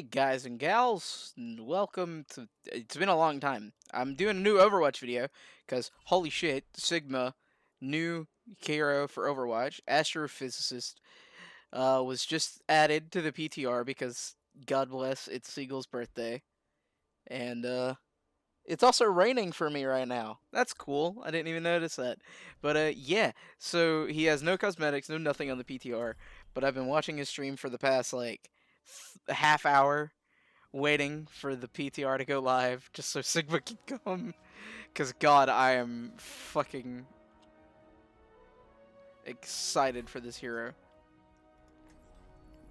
Hey guys and gals, and welcome to. It's been a long time. I'm doing a new Overwatch video because holy shit, Sigma, new hero for Overwatch, astrophysicist, was just added to the PTR because God bless, it's Siegel's birthday, and it's also raining for me right now. That's cool. I didn't even notice that, but yeah. So he has no cosmetics, no nothing on the PTR, but I've been watching his stream for the past like half hour waiting for the PTR to go live just so Sigma can come. Because, God, I am fucking excited for this hero.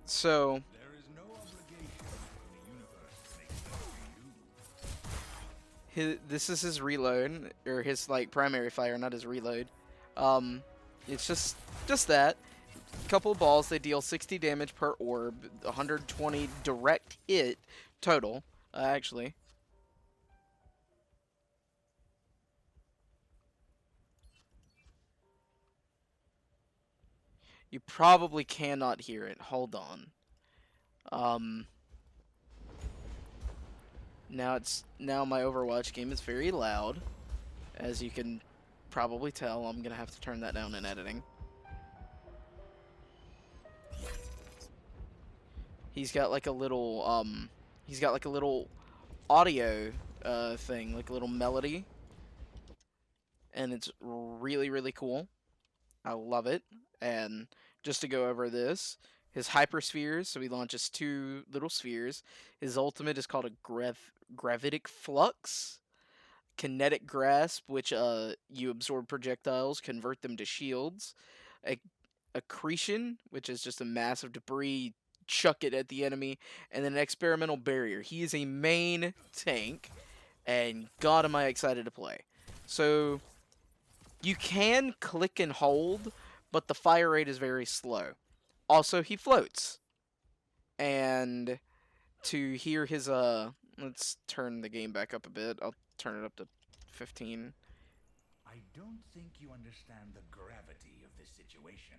So, this is his reload, or his, like, primary fire, not his reload. Um, it's just that. Couple of balls, they deal 60 damage per orb, 120 direct hit total, actually. You probably cannot hear it. Hold on. Um, now my Overwatch game is very loud, as you can probably tell. I'm gonna have to turn that down in editing. He's got like a little audio thing, like a little melody, and it's really cool. I love it. And just to go over this, his hyper spheres, so he launches two little spheres. His ultimate is called a gravitic flux. Kinetic grasp, which you absorb projectiles, convert them to shields. A- accretion, which is just a mass of debris, chuck it at the enemy, and then an experimental barrier. He is a main tank, and God, am I excited to play. So you can click and hold, but the fire rate is very slow. Also, he floats, and to hear his let's turn the game back up a bit. I'll turn it up to 15. I don't think you understand the gravity of this situation.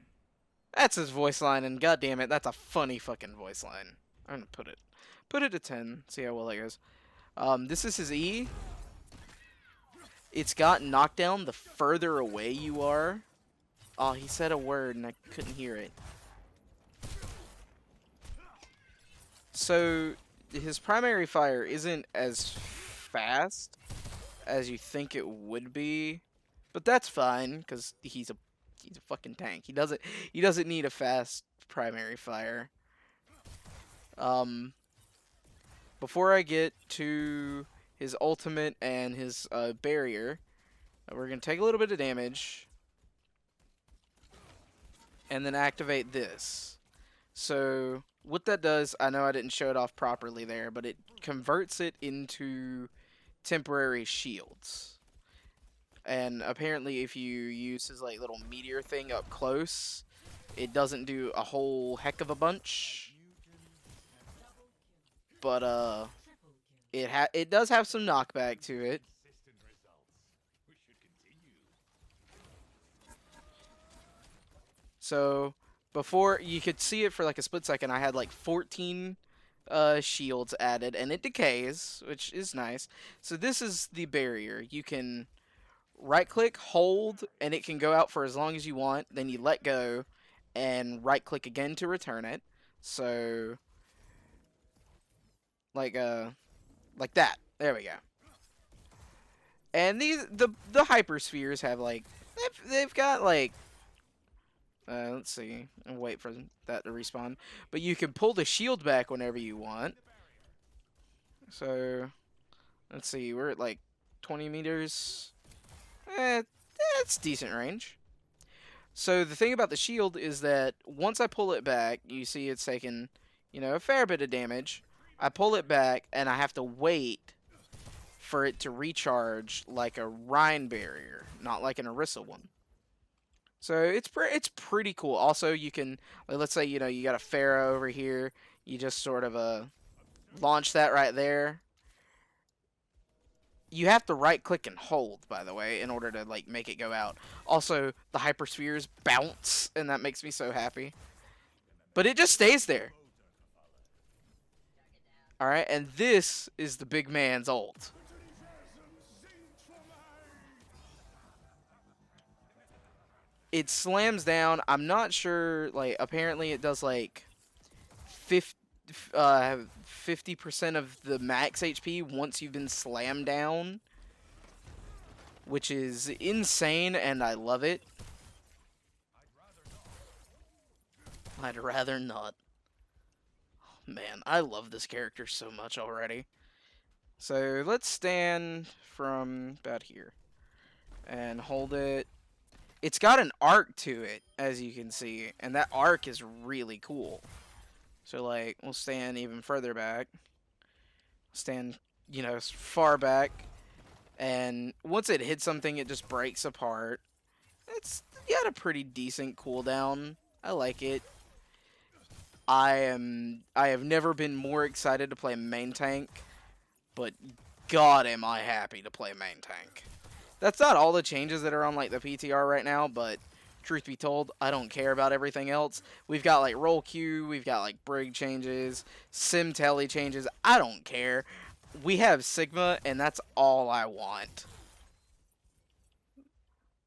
That's his voice line, and goddamn it, that's a funny fucking voice line. I'm gonna put it to 10. See how well that goes. This is his E. It's got knockdown the further away you are. Oh, he said a word and I couldn't hear it. So his primary fire isn't as fast as you think it would be, but that's fine because he's a fucking tank. He doesn't need a fast primary fire. Um, Before I get to his ultimate and his barrier, we're gonna take a little bit of damage and then activate this. So what that does, I know I didn't show it off properly there, but it converts it into temporary shields. And apparently if you use his like little meteor thing up close, it doesn't do a whole heck of a bunch. But it does have some knockback to it. So before you could see it for like a split second, I had like 14 shields added, and it decays, which is nice. So this is the barrier. You can right click, hold, and it can go out for as long as you want. Then you let go, and right click again to return it. So like like that. There we go. And the hyperspheres have like they've got like let's see. And wait for that to respawn. But you can pull the shield back whenever you want. So, let's see. We're at like 20 meters. It's decent range. So, the thing about the shield is that once I pull it back, you see it's taking, a fair bit of damage. I pull it back, and I have to wait for it to recharge like a Rhine barrier, not like an Orisa one. So it's pretty cool. Also, you can let's say you got a Pharaoh over here. You just sort of launch that right there. You have to right click and hold, by the way, in order to like make it go out. Also, the hyperspheres bounce, and that makes me so happy. But it just stays there. All right, and this is the big man's ult. It slams down. I'm not sure. Like, apparently, it does like 50% of the max HP once you've been slammed down, which is insane, and I love it. I'd rather not. Man, I love this character so much already. So let's stand from about here and hold it. It's got an arc to it, as you can see, and that arc is really cool. So, like, we'll stand even further back. Stand, far back. And once it hits something, it just breaks apart. It's got a pretty decent cooldown. I like it. I have never been more excited to play main tank, but god am I happy to play main tank. That's not all the changes that are on like the PTR right now, but truth be told, I don't care about everything else. We've got like roll queue, we've got like brig changes, sim telly changes. I don't care. We have Sigma, and that's all I want.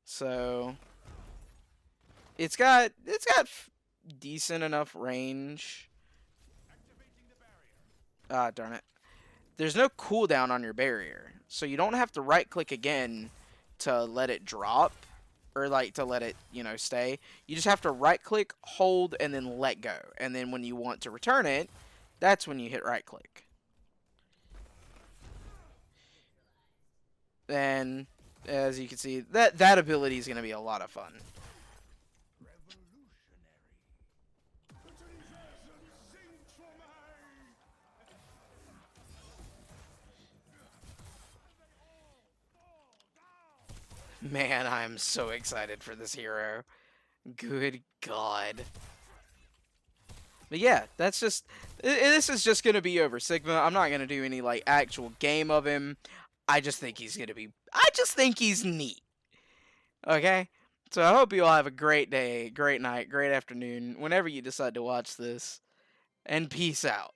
So it's got decent enough range. Ah, darn it. There's no cooldown on your barrier, so you don't have to right click again to let it drop or like to let it, stay. You just have to right click, hold, and then let go. And then when you want to return it, that's when you hit right click. And as you can see, that ability is going to be a lot of fun. Man, I'm so excited for this hero. Good God. But yeah, that's just. This is just going to be over Sigma. I'm not going to do any, like, actual game of him. I just think he's going to be. I just think he's neat. Okay? So I hope you all have a great day, great night, great afternoon, whenever you decide to watch this. And peace out.